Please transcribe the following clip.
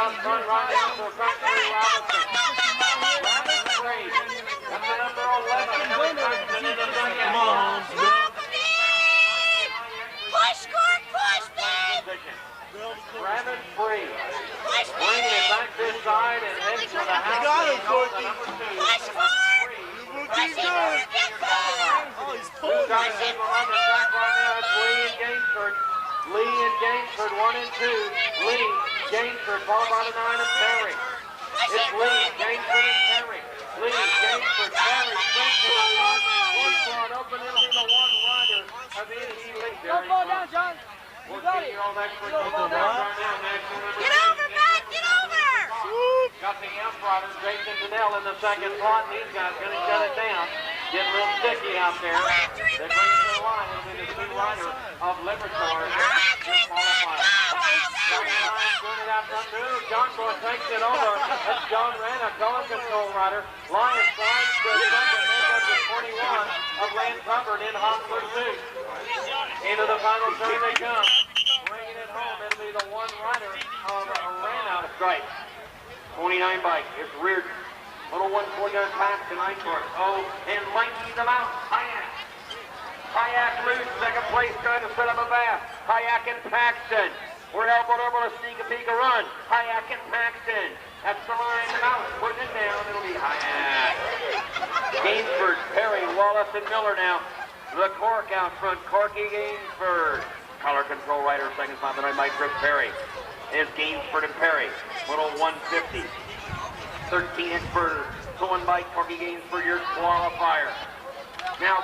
out front right now for Factory Robinson. Robinson Free. That's the number 11. Come on, push, Cork, push, man! Rabbit Free. Bringing it back this side and heading for the house. Got him, Corky. Push, Cork! Push it, Cork, get going! Oh, he's pulling Two guys in on the track right now. It's Lee and Gainsford. Lee and Gainsford, 1 and 2. Lee, Gainsford, followed by the 9 of Perry. It's Lee, Gainsford, and Perry. Lee, Gainsford, Perry, straight to the front. One front, open, it'll be the one rider of the NC League. Don't fall down, John. You got it. Don't fall down. Get over, Matt, get over! Got the amp rider, Jason Natl in the second slot. These guys going to shut it down. Getting a little sticky out there. They're bringing it to the line. It'll be the two rider of Libertor. John Boy takes it over. That's John Rana, color control rider. Lion slides to the second, make up to 21 of Land Covered in hot pursuit. Into the final turn they come. Bringing it home, it'll be the one rider of Rana strike. 29 bike. It's reared. Little 140 pass tonight for it. Oh, and Mikey them out. Hayek loose, second place, trying to set up a bath. Hayek and Paxton. We're elbowed over to sneak a peek a run. Hayek and Paxton. That's the line out. Putting it down. It'll be Hayek. Gainsford, Perry, Wallace, and Miller now. The Cork out front. Corky Gainsford. Color control rider, second spot tonight by Chris Perry. Is Gainsford and Perry. Little 150. 13 inch for one by Corky Gainsford, your qualifier. Now,